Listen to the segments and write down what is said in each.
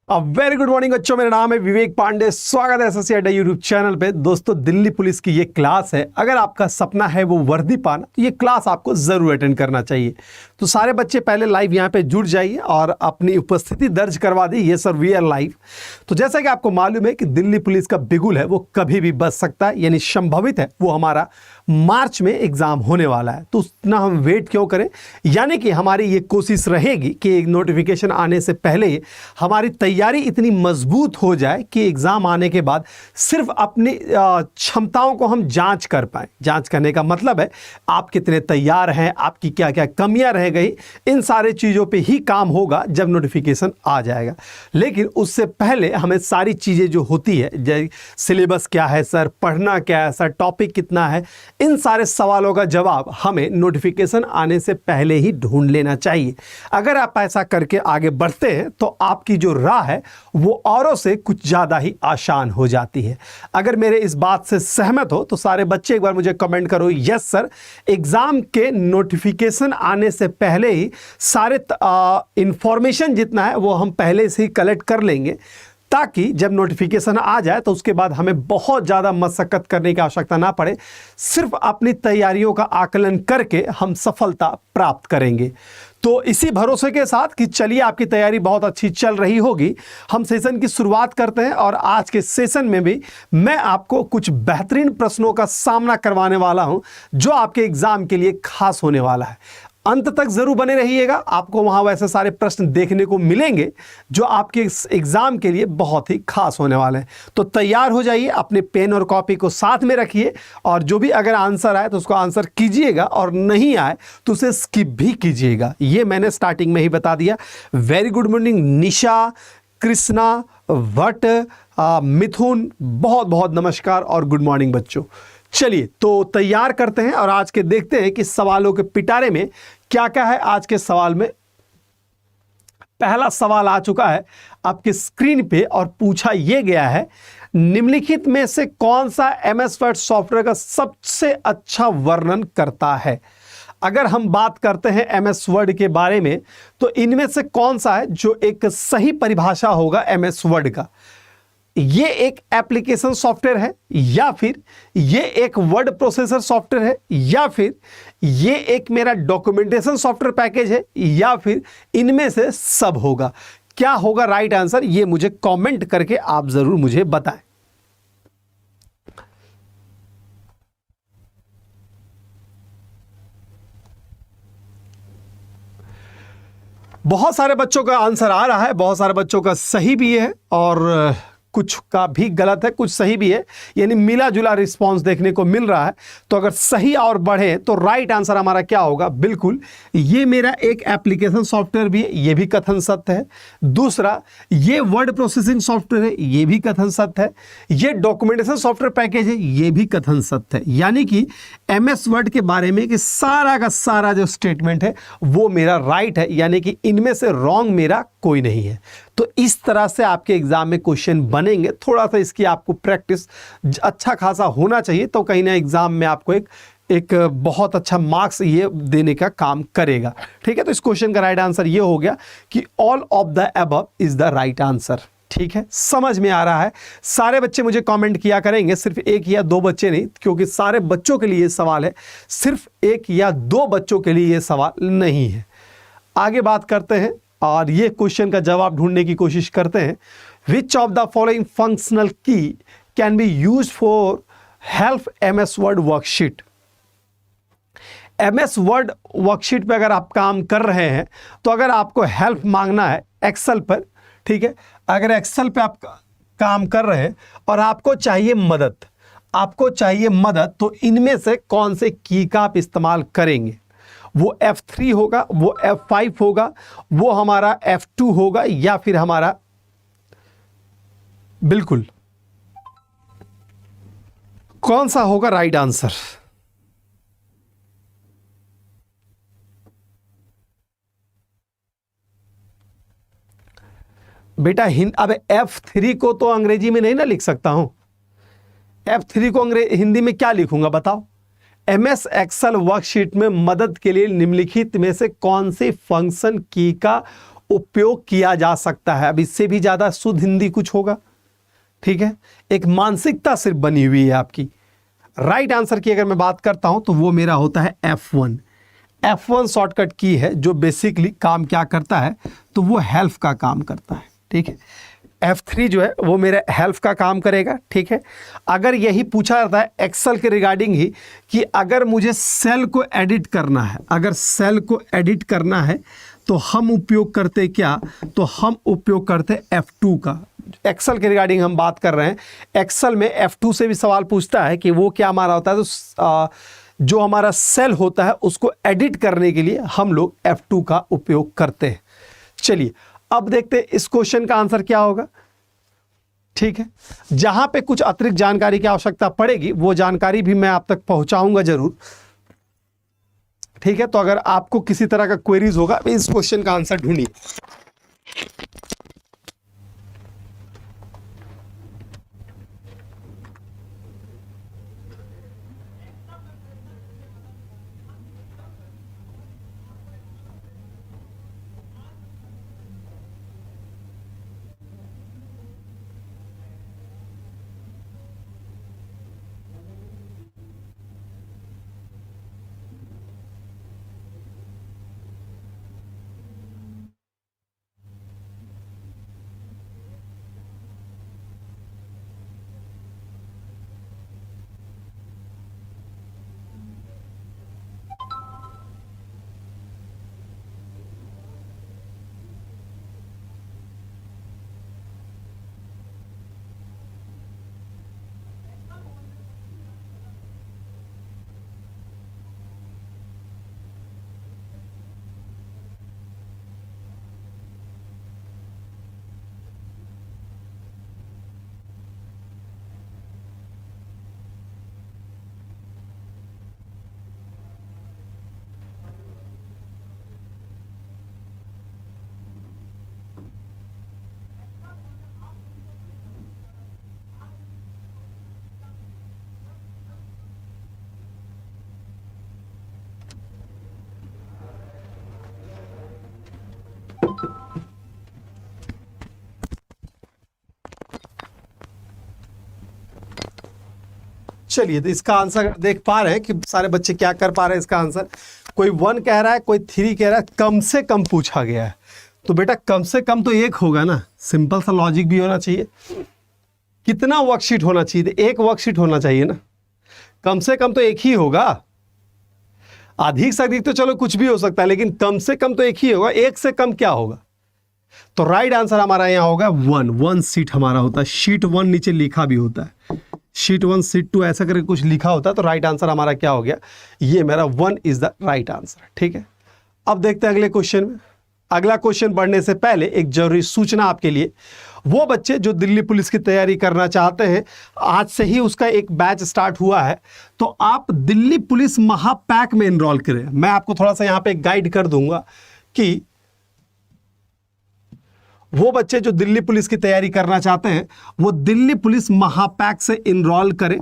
Very good morning बच्चों, मेरा नाम है विवेक पांडे। स्वागत है एसएससी अड्डा यूट्यूब चैनल पे। दोस्तों, दिल्ली पुलिस की ये क्लास है। अगर आपका सपना है वो वर्दी पाना, तो ये क्लास आपको जरूर अटेंड करना चाहिए। तो सारे बच्चे पहले लाइव यहाँ पे जुड़ जाइए और अपनी उपस्थिति दर्ज करवा दी। ये सर वी आर लाइव। तो जैसा कि आपको मालूम है कि दिल्ली पुलिस का बिगुल है वो कभी भी बच सकता है, यानी संभवित है वो हमारा मार्च में एग्जाम होने वाला है। तो उतना हम वेट क्यों करें, यानी कि हमारी ये कोशिश रहेगी कि नोटिफिकेशन आने से पहले हमारी तैयारी इतनी मजबूत हो जाए कि एग्जाम आने के बाद सिर्फ अपनी क्षमताओं को हम जांच कर पाएं। जांच करने का मतलब है आप कितने तैयार हैं, आपकी क्या क्या कमियां रह गई, इन सारे चीज़ों पे ही काम होगा जब नोटिफिकेशन आ जाएगा। लेकिन उससे पहले हमें सारी चीज़ें जो होती है, जैसे सिलेबस क्या है सर, पढ़ना क्या है सर, टॉपिक कितना है, इन सारे सवालों का जवाब हमें नोटिफिकेशन आने से पहले ही ढूंढ लेना चाहिए। अगर आप ऐसा करके आगे बढ़ते हैं तो आपकी जो राह है वो औरों से कुछ ज़्यादा ही आसान हो जाती है। अगर मेरे इस बात से सहमत हो तो सारे बच्चे एक बार मुझे कमेंट करो, यस सर, एग्ज़ाम के नोटिफिकेशन आने से पहले ही सारे इंफॉर्मेशन जितना है वो हम पहले से ही कलेक्ट कर लेंगे, ताकि जब नोटिफिकेशन आ जाए तो उसके बाद हमें बहुत ज़्यादा मशक्कत करने की आवश्यकता ना पड़े। सिर्फ अपनी तैयारियों का आकलन करके हम सफलता प्राप्त करेंगे। तो इसी भरोसे के साथ कि चलिए आपकी तैयारी बहुत अच्छी चल रही होगी, हम सेशन की शुरुआत करते हैं। और आज के सेशन में भी मैं आपको कुछ बेहतरीन प्रश्नों का सामना करवाने वाला हूं जो आपके एग्जाम के लिए खास होने वाला है। अंत तक जरूर बने रहिएगा, आपको वहां वैसे सारे प्रश्न देखने को मिलेंगे जो आपके एग्जाम के लिए बहुत ही खास होने वाले हैं। तो तैयार हो जाइए, अपने पेन और कॉपी को साथ में रखिए, और जो भी अगर आंसर आए तो उसको आंसर कीजिएगा, और नहीं आए तो उसे स्किप भी कीजिएगा। ये मैंने स्टार्टिंग में ही बता दिया। Very good morning Nisha, Krishna, वट, मिथुन, बहुत बहुत नमस्कार और गुड मॉर्निंग बच्चों। चलिए तो तैयार करते हैं और आज के देखते हैं कि सवालों के पिटारे में क्या क्या है। आज के सवाल में पहला सवाल आ चुका है आपके स्क्रीन पे और पूछा यह गया है, निम्नलिखित में से कौन सा एमएस वर्ड सॉफ्टवेयर का सबसे अच्छा वर्णन करता है। अगर हम बात करते हैं एमएस वर्ड के बारे में तो इनमें से कौन सा है जो एक सही परिभाषा होगा एमएस वर्ड का। ये एक एप्लीकेशन सॉफ्टवेयर है, या फिर ये एक वर्ड प्रोसेसर सॉफ्टवेयर है, या फिर ये एक मेरा डॉक्यूमेंटेशन सॉफ्टवेयर पैकेज है, या फिर इनमें से सब होगा। क्या होगा राइट आंसर, ये मुझे कमेंट करके आप जरूर मुझे बताएं। बहुत सारे बच्चों का आंसर आ रहा है, बहुत सारे बच्चों का सही भी है और कुछ का भी गलत है, कुछ सही भी है, यानी मिला जुला रिस्पांस देखने को मिल रहा है। तो अगर सही और बढ़े तो राइट आंसर हमारा क्या होगा, बिल्कुल ये मेरा एक एप्लीकेशन सॉफ्टवेयर भी है, ये भी कथन सत्य है। दूसरा, ये वर्ड प्रोसेसिंग सॉफ्टवेयर है, ये भी कथन सत्य है। ये डॉक्यूमेंटेशन सॉफ्टवेयर पैकेज है, ये भी कथन सत्य है। यानी कि एमएस वर्ड के बारे में कि सारा का सारा जो स्टेटमेंट है वो मेरा राइट है, यानी कि इनमें से रॉन्ग मेरा कोई नहीं है। तो इस तरह से आपके एग्जाम में क्वेश्चन बनेंगे। थोड़ा सा इसकी आपको प्रैक्टिस अच्छा खासा होना चाहिए, तो कहीं ना एग्जाम में आपको एक बहुत अच्छा मार्क्स ये देने का काम करेगा। ठीक है, तो इस क्वेश्चन का राइट आंसर ये हो गया कि all of the above is the right answer. ठीक है, समझ में आ रहा है। सारे बच्चे मुझे कमेंट किया करेंगे, सिर्फ एक या दो बच्चे नहीं, क्योंकि सारे बच्चों के लिए ये सवाल है, सिर्फ एक या दो बच्चों के लिए ये सवाल नहीं है। आगे बात करते हैं और ये क्वेश्चन का जवाब ढूंढने की कोशिश करते हैं। Which of the following functional key can be use for help MS Word worksheet. MS Word worksheet पे अगर आप काम कर रहे हैं तो अगर आपको हेल्प मांगना है एक्सेल पर, ठीक है, अगर एक्सेल पे आप काम कर रहे हैं और आपको चाहिए मदद, तो इनमें से कौन से की का आप इस्तेमाल करेंगे। वो F3 होगा, वो F5 होगा, वो हमारा F2 होगा, या फिर हमारा बिल्कुल कौन सा होगा राइट आंसर। बेटा अब F3 को तो अंग्रेजी में नहीं ना लिख सकता हूं। F3 को हिंदी में क्या लिखूंगा बताओ। एमएस एक्सेल वर्कशीट में मदद के लिए निम्नलिखित में से कौन से फंक्शन की का उपयोग किया जा सकता है। अब इससे भी ज़्यादा शुद्ध हिंदी कुछ होगा? ठीक है, एक मानसिकता सिर्फ बनी हुई है आपकी। राइट आंसर की अगर मैं बात करता हूं तो वो मेरा होता है F1। F1 शॉर्टकट की है जो बेसिकली काम क्या करता है, तो वो हेल्प का काम करता है। ठीक है, F3 जो है वो मेरा हेल्प का काम करेगा। ठीक है, अगर यही पूछा जाता है एक्सेल के रिगार्डिंग ही कि अगर मुझे सेल को एडिट करना है, अगर सेल को एडिट करना है तो हम उपयोग करते क्या, तो हम उपयोग करते F2 का। एक्सेल के रिगार्डिंग हम बात कर रहे हैं। एक्सेल में F2 से भी सवाल पूछता है कि वो क्या हमारा होता है, तो जो हमारा सेल होता है उसको एडिट करने के लिए हम लोग F2 का उपयोग करते हैं। चलिए अब देखते हैं इस क्वेश्चन का आंसर क्या होगा। ठीक है, जहां पे कुछ अतिरिक्त जानकारी की आवश्यकता पड़ेगी वो जानकारी भी मैं आप तक पहुंचाऊंगा जरूर। ठीक है, तो अगर आपको किसी तरह का क्वेरीज होगा इस क्वेश्चन का आंसर ढूंढिए। चलिए तो इसका आंसर देख पा रहे हैं कि सारे बच्चे क्या कर पा रहे हैं। इसका आंसर कोई 1 कह रहा है, कोई 3 कह रहा है, कम से कम पूछा गया है। तो बेटा कम से कम तो 1 होगा ना, सिंपल सा लॉजिक भी होना चाहिए। कितना वर्कशीट होना चाहिए? 1 वर्कशीट होना चाहिए ना, कम से कम तो 1 ही होगा। अधिक से अधिक तो चलो कुछ भी हो सकता है, लेकिन कम से कम तो 1 ही होगा। 1 से कम क्या होगा? तो राइट आंसर हमारा यहां होगा 1 सीट हमारा होता है। शीट 1 नीचे लिखा भी होता है, शीट 1 शीट 2 ऐसा करके कुछ लिखा होता है। तो राइट आंसर हमारा क्या हो गया? ये मेरा 1 इज द राइट आंसर। ठीक है, अब देखते हैं अगले क्वेश्चन में। अगला क्वेश्चन बढ़ने से पहले एक जरूरी सूचना आपके लिए। वो बच्चे जो दिल्ली पुलिस की तैयारी करना चाहते हैं, आज से ही उसका एक बैच स्टार्ट हुआ है, तो आप दिल्ली पुलिस महापैक में एनरोल करें। मैं आपको थोड़ा सा यहां पे गाइड कर दूंगा कि वो बच्चे जो दिल्ली पुलिस की तैयारी करना चाहते हैं वो दिल्ली पुलिस महापैक से इनरोल करें।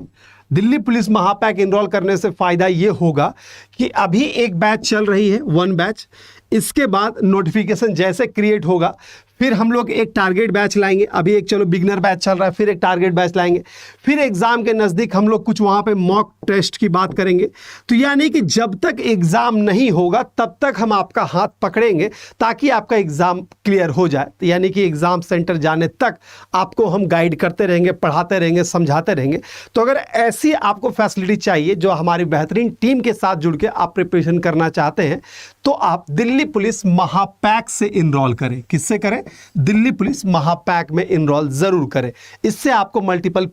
दिल्ली पुलिस महापैक इनरोल करने से फायदा ये होगा कि अभी एक बैच चल रही है, 1 बैच। इसके बाद नोटिफिकेशन जैसे क्रिएट होगा फिर हम लोग एक टारगेट बैच लाएंगे। अभी एक चलो बिगनर बैच चल रहा है, फिर एक टारगेट बैच लाएंगे। फिर एग्जाम के नज़दीक हम लोग कुछ वहाँ पे मॉक टेस्ट की बात करेंगे। तो यानी कि जब तक एग्ज़ाम नहीं होगा तब तक हम आपका हाथ पकड़ेंगे ताकि आपका एग्ज़ाम क्लियर हो जाए। तो यानी कि एग्ज़ाम सेंटर जाने तक आपको हम गाइड करते रहेंगे, पढ़ाते रहेंगे, समझाते रहेंगे। तो अगर ऐसी आपको फैसिलिटी चाहिए जो हमारी बेहतरीन टीम के साथ जुड़ के आप प्रिपरेशन करना चाहते हैं, तो आप दिल्ली पुलिस महापैक से इनरोल करें। किससे करें? दिल्ली पुलिस महापैक में इनरोल जरूर करें। इससे आपको मल्टीपल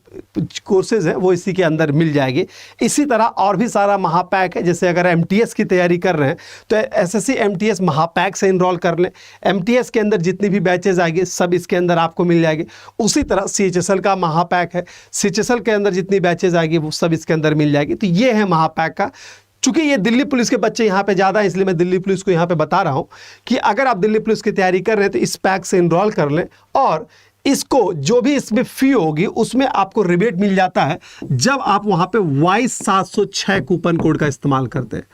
कोर्सेज हैं वो इसी के अंदर मिल जाएंगे। इसी तरह और भी सारा महापैक है। जैसे अगर एमटीएस की तैयारी कर रहे हैं तो एसएससी एमटीएस महापैक से इनरोल कर लें। एमटीएस के अंदर जितनी भी बैचेज आएंगे सब इसके अंदर आपको मिल जाएंगे। उसी तरह सीएचएसएल का महापैक है, सीएचएसएल के अंदर जितनी बैचेज आएगी वो सब इसके अंदर मिल जाएगी। तो ये है महापैक का। चूंकि ये दिल्ली पुलिस के बच्चे यहाँ पे ज़्यादा है इसलिए मैं दिल्ली पुलिस को यहाँ पे बता रहा हूँ कि अगर आप दिल्ली पुलिस की तैयारी कर रहे हैं तो इस पैक से इनरोल कर लें। और इसको जो भी इसमें फी होगी उसमें आपको रिबेट मिल जाता है जब आप वहाँ पे Y706 कूपन कोड का इस्तेमाल करते हैं।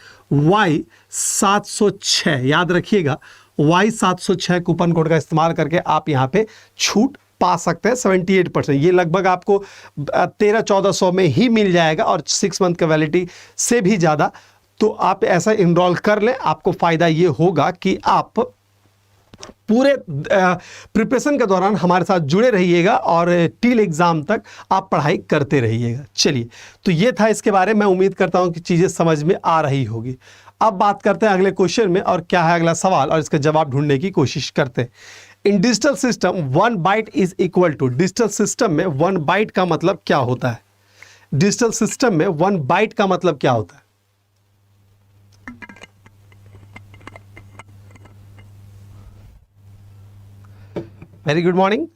Y706 याद रखिएगा, Y706 कूपन कोड का इस्तेमाल करके आप यहाँ पे छूट पा सकते हैं 78%। ये लगभग आपको 1300-1400 में ही मिल जाएगा और 6 मंथ का वैलिडिटी से भी ज़्यादा। तो आप ऐसा इनरोल कर लें, आपको फ़ायदा ये होगा कि आप पूरे प्रिपरेशन के दौरान हमारे साथ जुड़े रहिएगा और टिल एग्ज़ाम तक आप पढ़ाई करते रहिएगा। चलिए, तो ये था इसके बारे में। मैं उम्मीद करता हूँ कि चीज़ें समझ में आ रही होगी। अब बात करते हैं अगले क्वेश्चन में, और क्या है अगला सवाल, और इसका जवाब ढूंढने की कोशिश करते हैं। In digital system 1 byte is equal to, digital system में 1 बाइट का मतलब क्या होता है? डिजिटल सिस्टम में 1 बाइट का मतलब क्या होता है? Very good morning.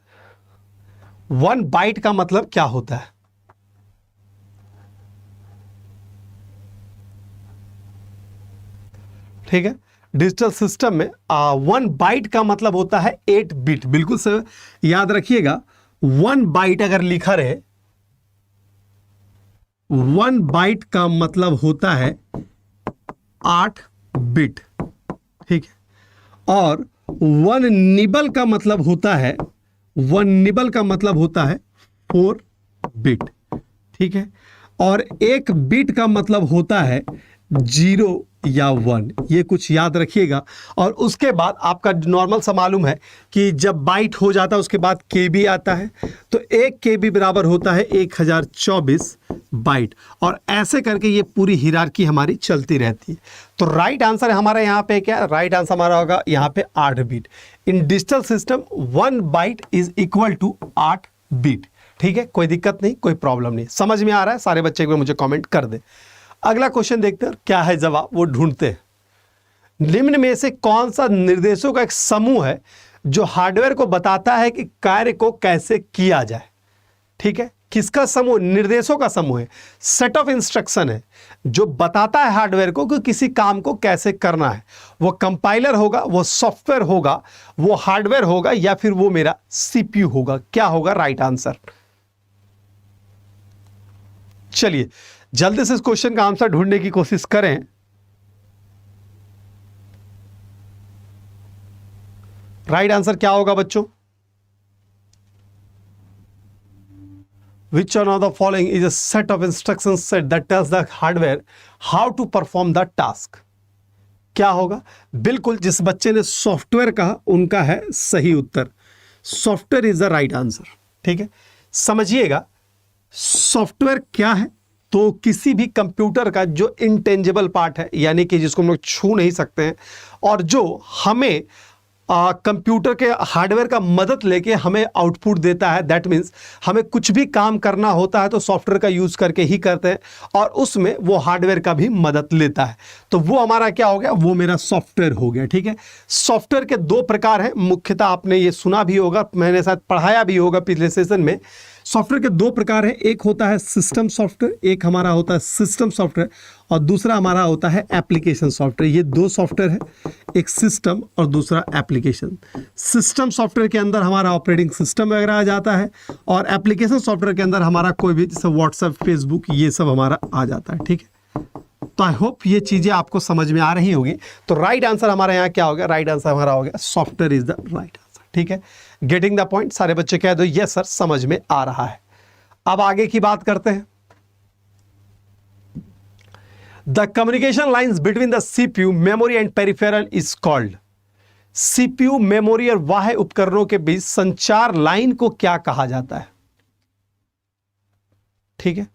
1 बाइट का मतलब क्या होता है? ठीक है, डिजिटल सिस्टम में 1 बाइट का मतलब होता है 8 बिट। बिल्कुल से याद रखिएगा, 1 बाइट अगर लिखा रहे, 1 बाइट का मतलब होता है 8 बिट। ठीक है, और 1 निबल का मतलब होता है, 1 निबल का मतलब होता है 4 बिट। ठीक है, और 1 बिट का मतलब होता है 0 या 1। ये कुछ याद रखिएगा। और उसके बाद आपका नॉर्मल सा मालूम है कि जब बाइट हो जाता है उसके बाद केबी आता है, तो 1 केबी बराबर होता है 1024 बाइट। और ऐसे करके ये पूरी हिरार्की हमारी चलती रहती है। तो राइट आंसर हमारा यहाँ पे क्या है? राइट आंसर हमारा होगा यहाँ पे 8 bit. In digital system 1 byte is equal to 8 bit. ठीक है, कोई दिक्कत नहीं, कोई प्रॉब्लम नहीं। समझ में आ रहा है? सारे बच्चे एक बार मुझे कॉमेंट कर दे। अगला क्वेश्चन देखते हैं क्या है जवाब, वो ढूंढते हैं। निम्न में से कौन सा निर्देशों का एक समूह है जो हार्डवेयर को बताता है कि कार्य को कैसे किया जाए? ठीक है, किसका समूह? निर्देशों का समूह है, सेट ऑफ इंस्ट्रक्शन है जो बताता है हार्डवेयर को कि किसी काम को कैसे करना है। वो कंपाइलर होगा, वो सॉफ्टवेयर होगा, वो हार्डवेयर होगा, या फिर वो मेरा सीपीयू होगा। क्या होगा राइट आंसर? चलिए जल्दी से इस क्वेश्चन का आंसर ढूंढने की कोशिश करें। राइट आंसर क्या होगा बच्चों? Which one of the following is a set of instruction set that tells the hardware how to perform the task? क्या होगा? बिल्कुल जिस बच्चे ने सॉफ्टवेयर कहा उनका है सही उत्तर। Software is the right answer. ठीक है, समझिएगा सॉफ्टवेयर क्या है। तो किसी भी कंप्यूटर का जो इंटेंजिबल पार्ट है, यानी कि जिसको हम लोग छू नहीं सकते हैं, और जो हमें कंप्यूटर के हार्डवेयर का मदद लेके हमें आउटपुट देता है। दैट मीन्स हमें कुछ भी काम करना होता है तो सॉफ्टवेयर का यूज़ करके ही करते हैं, और उसमें वो हार्डवेयर का भी मदद लेता है। तो वो हमारा क्या हो गया? वो मेरा सॉफ्टवेयर हो गया। ठीक है, सॉफ्टवेयर के 2 प्रकार हैं मुख्यतः, आपने ये सुना भी होगा, मैंने शायद पढ़ाया भी होगा पिछले सेशन में। सॉफ्टवेयर के 2 प्रकार हैं, एक होता है सिस्टम सॉफ्टवेयर, एक हमारा होता है सिस्टम सॉफ्टवेयर, और दूसरा हमारा होता है एप्लीकेशन सॉफ्टवेयर। ये 2 सॉफ्टवेयर है, एक सिस्टम और दूसरा एप्लीकेशन। सिस्टम सॉफ्टवेयर के अंदर हमारा ऑपरेटिंग सिस्टम वगैरह आ जाता है, और एप्लीकेशन सॉफ्टवेयर के अंदर हमारा कोई भी जैसे व्हाट्सएप, फेसबुक, ये सब हमारा आ जाता है। ठीक है, तो आई होप ये चीज़ें आपको समझ में आ रही होगी। तो राइट आंसर हमारा यहाँ क्या हो गया? राइट आंसर हमारा हो गया software is the right answer. ठीक है, गेटिंग द पॉइंट। सारे बच्चे कह दो यस सर, समझ में आ रहा है। अब आगे की बात करते हैं। The communication lines between the CPU, memory and peripheral is called. CPU, memory और बाह्य उपकरणों के बीच संचार लाइन को क्या कहा जाता है? ठीक है,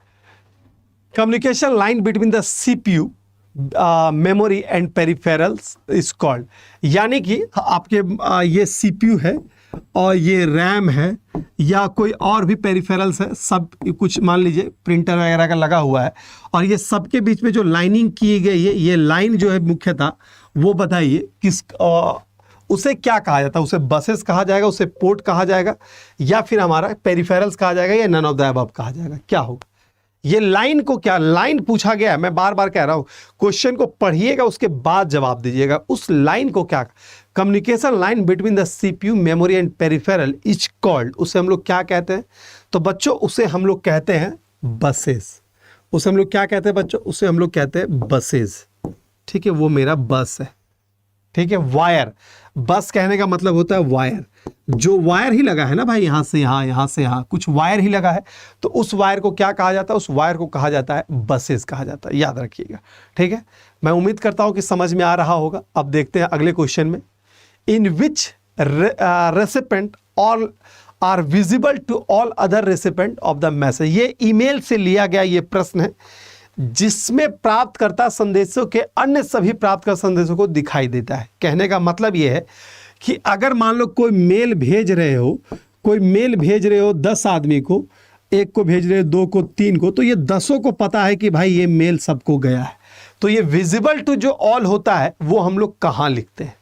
communication line between the CPU, memory and peripherals is called, यानी कि आपके ये सीपीयू है और ये रैम है या कोई और भी पेरिफेरल्स है, सब कुछ मान लीजिए प्रिंटर वगैरह का लगा हुआ है, और ये सबके बीच में जो लाइनिंग की गई है, ये लाइन जो है मुख्यतः, वो बताइए किस उसे क्या कहा जाता है? उसे बसेस कहा जाएगा, उसे पोर्ट कहा जाएगा, या फिर हमारा पेरिफेरल्स कहा जाएगा, या नन ऑफ द अबव कहा जाएगा? क्या होगा? ये लाइन को क्या लाइन पूछा गया है, मैं बार बार कह रहा हूं, क्वेश्चन को पढ़िएगा उसके बाद जवाब दीजिएगा। उस लाइन को क्या? Communication line between the CPU, memory and peripheral is called, उसे हम लोग क्या कहते हैं? तो बच्चों उसे हम लोग कहते हैं बसेस। उसे हम लोग क्या कहते हैं बच्चों? उसे हम लोग कहते हैं बसेस। ठीक है, वो मेरा बस है। ठीक है, वायर, बस कहने का मतलब होता है वायर, जो वायर ही लगा है ना भाई, यहां से यहां, यहां से यहां, कुछ वायर ही लगा है, तो उस वायर को क्या कहा जाता है, उस वायर को कहा जाता है बसेस कहा जाता है, याद रखिएगा। ठीक है, मैं उम्मीद करता हूं कि समझ में आ रहा होगा। अब देखते हैं अगले क्वेश्चन में, in which recipient all are visible to all other recipient of the message. ये ईमेल से लिया गया ये प्रश्न है, जिसमें प्राप्तकर्ता संदेशों के अन्य सभी प्राप्तकर्ता संदेशों को दिखाई देता है। कहने का मतलब ये है कि अगर मान लो कोई मेल भेज रहे हो, 10 आदमी को, एक को भेज रहे हो, 2 को, 3 को, तो ये 10 को पता है कि भाई ये मेल सबको गया है। तो ये विजिबल टू जो ऑल होता है वो हम लोग कहाँ लिखते हैं?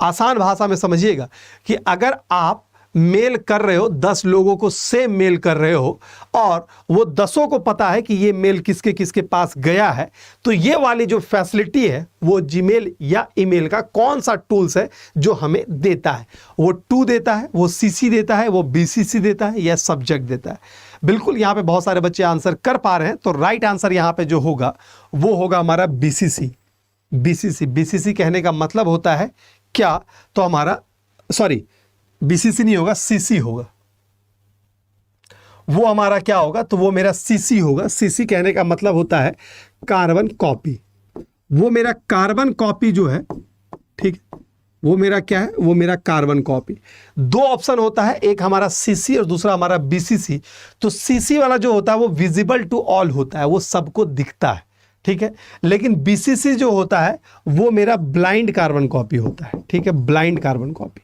आसान भाषा में समझिएगा कि अगर आप मेल कर रहे हो, 10 लोगों को सेम मेल कर रहे हो और वो 10 को पता है कि ये मेल किसके किसके पास गया है, तो ये वाली जो फैसिलिटी है वो जीमेल या ईमेल का कौन सा टूल्स है जो हमें देता है? वो टू देता है, वो सीसी देता है, वो बीसीसी देता है, या सब्जेक्ट देता है? बिल्कुल, यहाँ पे बहुत सारे बच्चे आंसर कर पा रहे हैं, तो राइट आंसर यहाँ पे जो होगा वो होगा हमारा बीसीसी। बीसीसी कहने का मतलब होता है क्या? तो हमारा, सॉरी, बीसीसी नहीं होगा, सीसी होगा। वो हमारा क्या होगा? तो वो मेरा सीसी होगा। सीसी कहने का मतलब होता है कार्बन कॉपी। वो मेरा कार्बन कॉपी जो है, ठीक है, वो मेरा क्या है? वो मेरा कार्बन कॉपी। 2 ऑप्शन होता है, एक हमारा सीसी और दूसरा हमारा बीसीसी। तो सीसी वाला जो होता है वो विजिबल टू ऑल होता है, वो सबको दिखता है, ठीक है। लेकिन बीसीसी जो होता है वो मेरा ब्लाइंड कार्बन कॉपी होता है, ठीक है, ब्लाइंड कार्बन कॉपी।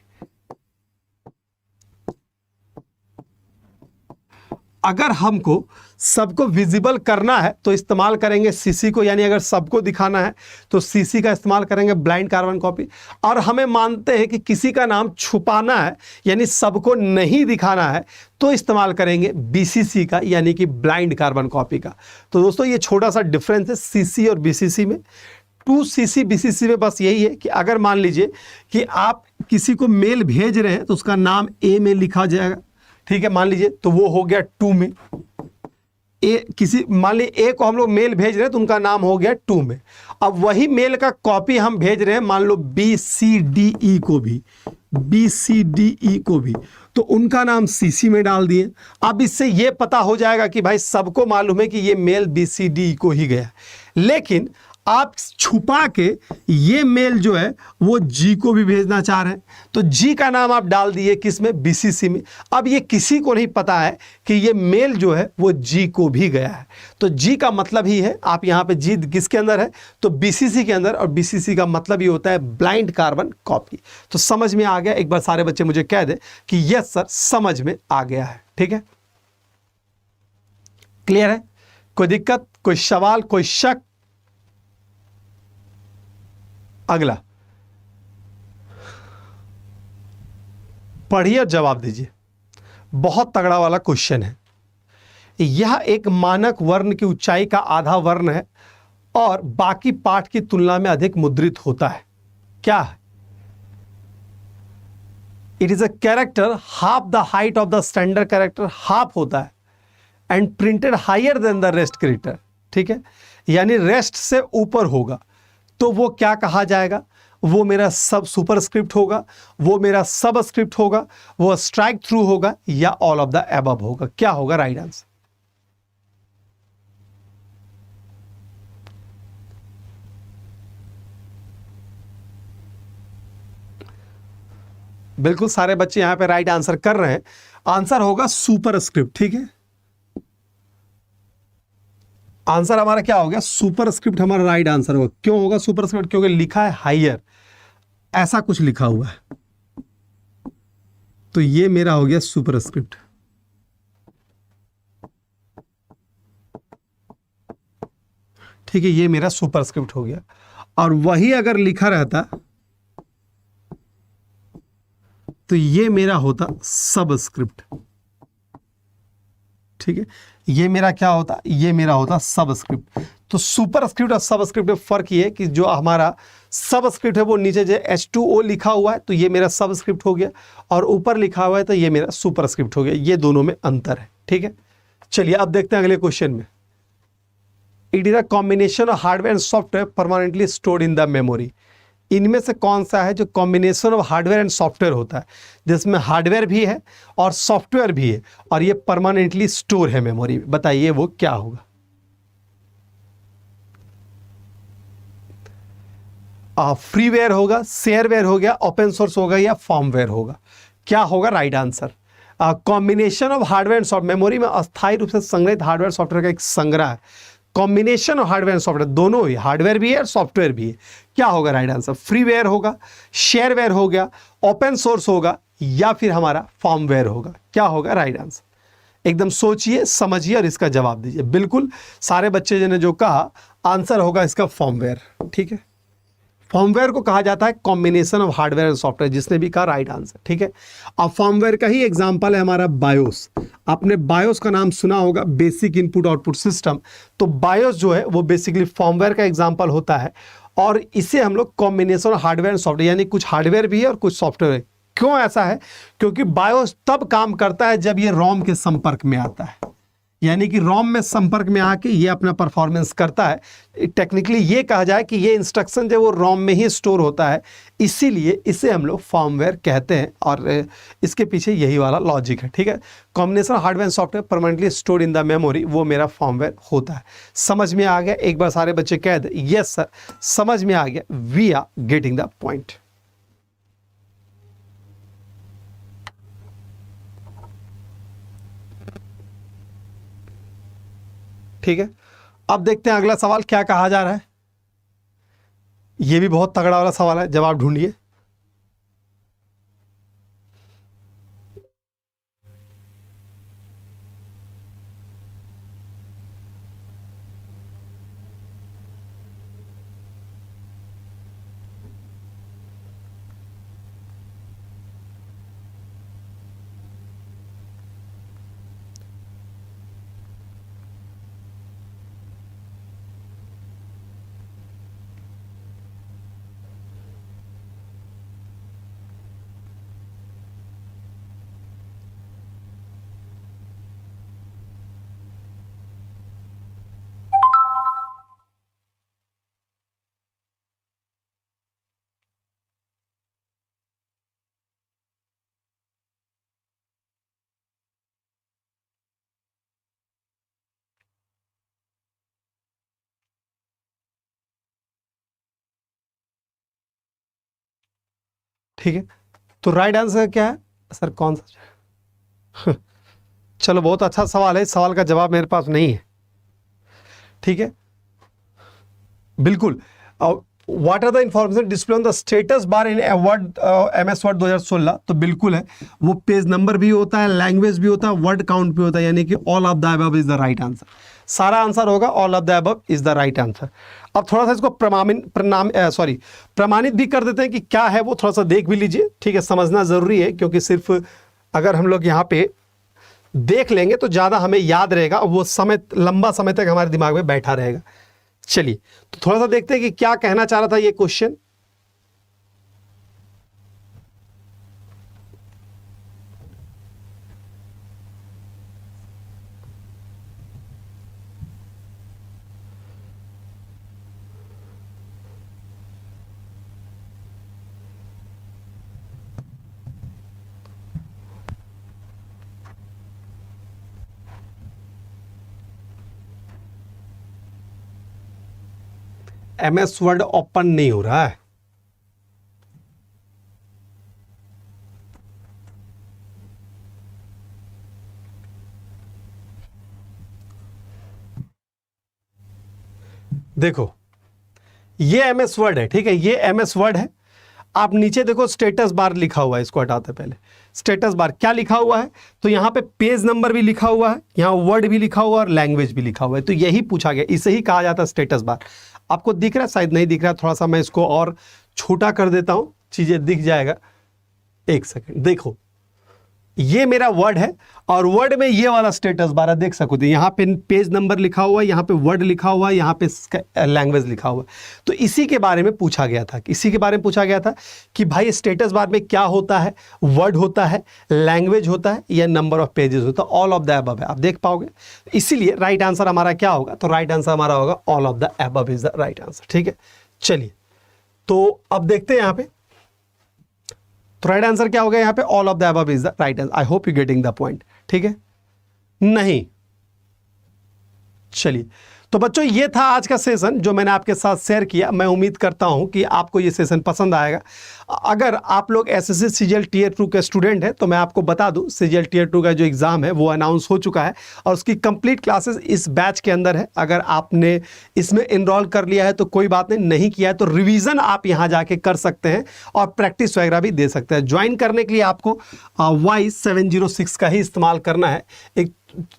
अगर हमको सबको विजिबल करना है तो इस्तेमाल करेंगे सीसी को, यानी अगर सबको दिखाना है तो सीसी का इस्तेमाल करेंगे, ब्लाइंड कार्बन कॉपी। और हमें मानते हैं कि किसी का नाम छुपाना है, यानी सबको नहीं दिखाना है, तो इस्तेमाल करेंगे बीसीसी का, यानी कि ब्लाइंड कार्बन कॉपी का। तो दोस्तों ये छोटा सा डिफरेंस है सीसी और बीसीसी में। 2 सीसी बीसीसी में बस यही है कि अगर मान लीजिए कि आप किसी को मेल भेज रहे हैं तो उसका नाम ए में लिखा जाएगा, ठीक है, मान लीजिए, तो वो हो गया 2 में। मान लीजिए ए को हम लोग मेल भेज रहे हैं तो उनका नाम हो गया 2 में। अब वही मेल का कॉपी हम भेज रहे हैं मान लो BCDE को भी, तो उनका नाम सीसी में डाल दिए। अब इससे ये पता हो जाएगा कि भाई सबको मालूम है कि ये मेल BCDE को ही गया। लेकिन आप छुपा के ये मेल जो है वो जी को भी भेजना चाह रहे हैं, तो जी का नाम आप डाल दिए किसमें? बीसीसी में। अब ये किसी को नहीं पता है कि ये मेल जो है वो जी को भी गया है। तो जी का मतलब ही है, आप यहाँ पे जी किसके अंदर है? तो बीसीसी के अंदर, और बीसीसी का मतलब ही होता है ब्लाइंड कार्बन कॉपी। तो समझ में आ गया? एक बार सारे बच्चे मुझे कह दे कि यस सर समझ में आ गया है। ठीक है, क्लियर है? कोई दिक्कत, कोई सवाल, कोई शक? अगला पढ़िए और जवाब दीजिए। बहुत तगड़ा वाला क्वेश्चन है। यह एक मानक वर्ण की ऊंचाई का आधा वर्ण है और बाकी पाठ की तुलना में अधिक मुद्रित होता है। क्या है? It is a character half the height of the standard character, half होता है, and printed higher than the rest character. ठीक है, यानी रेस्ट से ऊपर होगा, तो वो क्या कहा जाएगा? वो मेरा सब सुपरस्क्रिप्ट होगा, वो मेरा सब स्क्रिप्ट होगा, वो स्ट्राइक थ्रू होगा, या ऑल ऑफ द अबव होगा? क्या होगा राइट आंसर? बिल्कुल सारे बच्चे यहां पे राइट आंसर कर रहे हैं। आंसर होगा सुपरस्क्रिप्ट। ठीक है, आंसर हमारा क्या हो गया? सुपरस्क्रिप्ट हमारा राइट आंसर होगा। क्यों होगा सुपरस्क्रिप्ट? क्योंकि लिखा है हायर, ऐसा कुछ लिखा हुआ है, तो ये मेरा हो गया सुपरस्क्रिप्ट। ठीक है, ये मेरा सुपरस्क्रिप्ट हो गया। और वही अगर लिखा रहता तो ये मेरा होता सबस्क्रिप्ट। ठीक है, ये मेरा क्या होता? ये मेरा होता सबस्क्रिप्ट। तो सुपरस्क्रिप्ट और सबस्क्रिप्ट में फर्क ये है कि जो हमारा सबस्क्रिप्ट है वो नीचे जो H2O लिखा हुआ है तो ये मेरा सबस्क्रिप्ट हो गया, और ऊपर लिखा हुआ है तो ये मेरा सुपरस्क्रिप्ट हो गया। ये दोनों में अंतर है। ठीक है, चलिए अब देखते हैं अगले क्वेश्चन में। It is a combination of hardware and software permanently stored in the memory. इनमें से कौन सा है जो combination of hardware and software होता है, जिसमें हार्डवेयर भी है और सॉफ्टवेयर भी है और ये परमानेंटली स्टोर है मेमोरी में? बताइए वो क्या होगा? फ्रीवेयर होगा, शेयरवेयर हो गया, ओपन सोर्स होगा या फर्मवेयर होगा? क्या होगा right answer? Combination of hardware and software. Memory में अस्थायी रूप से संग्रहित हार्डवेयर सॉफ्टवेयर का एक संग्रह है। Combination of hardware and software, दोनों ही, हार्डवेयर भी है और सॉफ्टवेयर भी है। क्या होगा राइट आंसर? फ्रीवेयर होगा, शेयरवेयर हो गया, ओपन सोर्स होगा या फिर हमारा फर्मवेयर होगा? क्या होगा राइट आंसर? एकदम सोचिए, समझिए और इसका जवाब दीजिए। बिल्कुल सारे बच्चे जिन्होंने जो कहा आंसर होगा इसका फर्मवेयर। ठीक है, फर्मवेयर को कहा जाता है combination of hardware and software, जिसने भी कहा राइट आंसर। ठीक है, अब फर्मवेयर का ही एग्जांपल है हमारा बायोस। आपने बायोस का नाम सुना होगा, बेसिक इनपुट आउटपुट सिस्टम। तो बायोस जो है वो बेसिकली फर्मवेयर का एग्जांपल होता है और इसे हम लोग combination of hardware and software, यानी कुछ हार्डवेयर भी है और कुछ सॉफ्टवेयर है। क्यों ऐसा है? क्योंकि बायोस तब काम करता है जब ये रोम के संपर्क में आता है, यानी कि रोम में संपर्क में आके ये अपना परफॉर्मेंस करता है। टेक्निकली ये कहा जाए कि ये इंस्ट्रक्शन जो वो रोम में ही स्टोर होता है, इसीलिए इसे हम लोग फर्मवेयर कहते हैं और इसके पीछे यही वाला लॉजिक है। ठीक है, combination hardware and software permanently stored in the memory, वो मेरा फर्मवेयर होता है। समझ में आ गया? एक बार सारे बच्चे कह दे यस सर, समझ में आ गया। We are getting the point. ठीक है, अब देखते हैं अगला सवाल क्या कहा जा रहा है। यह भी बहुत तगड़ा वाला सवाल है, जवाब ढूंढिए। ठीक है, तो राइट आंसर क्या है सर? कौन सा? चलो, बहुत अच्छा सवाल है। इस सवाल का जवाब मेरे पास नहीं है। ठीक है, बिल्कुल। What are the information display on the status bar in word MS word 2016? तो बिल्कुल है, वो पेज नंबर भी होता है, लैंग्वेज भी होता है, वर्ड काउंट भी होता है, यानी कि all of the above is the right answer. सारा आंसर होगा all of the above is the right answer. अब थोड़ा सा इसको प्रमाणित भी कर देते हैं कि क्या है वो, थोड़ा सा देख भी लीजिए। ठीक है, समझना जरूरी है, क्योंकि सिर्फ अगर हम लोग यहाँ पे देख लेंगे तो ज़्यादा हमें याद रहेगा, वो समय लंबा समय तक हमारे दिमाग में बैठा रहेगा। चलिए, तो थोड़ा सा देखते हैं कि क्या कहना चाह रहा था ये क्वेश्चन। MS वर्ड ओपन नहीं हो रहा है। देखो, ये MS वर्ड है। ठीक है, ये MS वर्ड है। आप नीचे देखो, स्टेटस बार लिखा हुआ है, इसको हटाते पहले। स्टेटस बार क्या लिखा हुआ है? तो यहाँ पे पेज नंबर भी लिखा हुआ है, यहाँ वर्ड भी लिखा हुआ है और लैंग्वेज भी लिखा हुआ है। तो यही पूछा गया, इसे ही कहा जाता है स्टेटस बार। आपको दिख रहा है? शायद नहीं दिख रहा है, थोड़ा सा मैं इसको और छोटा कर देता हूँ, चीजें दिख जाएगा। एक सेकेंड, देखो, ये मेरा वर्ड है और वर्ड में ये वाला स्टेटस बार है, देख सको तो यहाँ पे पेज नंबर लिखा हुआ है, यहाँ पे वर्ड लिखा हुआ है, यहाँ पे लैंग्वेज लिखा हुआ है। तो इसी के बारे में पूछा गया था, इसी के बारे में पूछा गया था कि भाई स्टेटस बार में क्या होता है? वर्ड होता है, लैंग्वेज होता है, या नंबर ऑफ पेजेस होता है? ऑल ऑफ द अबव है, आप देख पाओगे। इसीलिए राइट आंसर हमारा क्या होगा? तो राइट आंसर हमारा होगा all of the above is the right answer. ठीक है, चलिए, तो अब देखते हैं यहाँ पे, तो राइट आंसर क्या हो गया यहाँ पे, all of the above is the right answer. I hope you getting the point, ठीक है। नहीं, चलिए, तो बच्चों ये था आज का सेशन जो मैंने आपके साथ शेयर किया। मैं उम्मीद करता हूं कि आपको ये सेशन पसंद आएगा। अगर आप लोग एसएससी सीजीएल टियर 2 के स्टूडेंट हैं तो मैं आपको बता दूं, सीजीएल टियर 2 का जो एग्ज़ाम है वो अनाउंस हो चुका है और उसकी कंप्लीट क्लासेस इस बैच के अंदर है। अगर आपने इसमें इनरोल कर लिया है तो कोई बात नहीं किया है तो रिवीजन आप यहाँ जाके कर सकते हैं और प्रैक्टिस वगैरह भी दे सकते हैं। ज्वाइन करने के लिए आपको Y706 का ही इस्तेमाल करना है। एक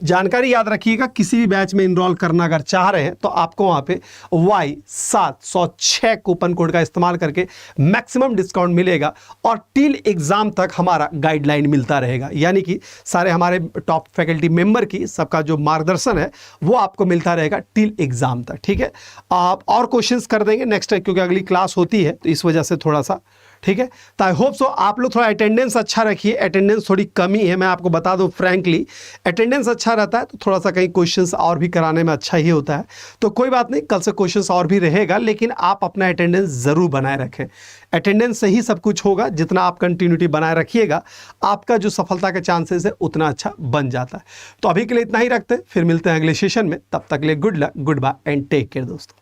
जानकारी याद रखिएगा, किसी भी बैच में इनरोल करना अगर चाह रहे हैं तो आपको वहाँ पे Y706 कूपन कोड का इस्तेमाल करके मैक्सिमम डिस्काउंट मिलेगा और टिल एग्ज़ाम तक हमारा गाइडलाइन मिलता रहेगा। यानी कि सारे हमारे टॉप फैकल्टी मेंबर की सबका जो मार्गदर्शन है वो आपको मिलता रहेगा टिल एग्ज़ाम तक, ठीक है। आप और क्वेश्चंस कर देंगे नेक्स्ट टाइम, क्योंकि अगली क्लास होती है तो इस वजह से थोड़ा सा, ठीक है। तो आई होप सो आप लोग थोड़ा अटेंडेंस अच्छा रखिए। अटेंडेंस थोड़ी कमी है, मैं आपको बता दूं फ्रैंकली। अटेंडेंस अच्छा रहता है तो थोड़ा सा कहीं क्वेश्चंस और भी कराने में अच्छा ही होता है। तो कोई बात नहीं, कल से क्वेश्चंस और भी रहेगा, लेकिन आप अपना अटेंडेंस ज़रूर बनाए रखें। अटेंडेंस से ही सब कुछ होगा। जितना आप कंटिन्यूटी बनाए रखिएगा, आपका जो सफलता के चांसेस है उतना अच्छा बन जाता है। तो अभी के लिए इतना ही रखते हैं, फिर मिलते हैं अगले सेशन में। तब तक के लिए good luck, goodbye and take care दोस्तों।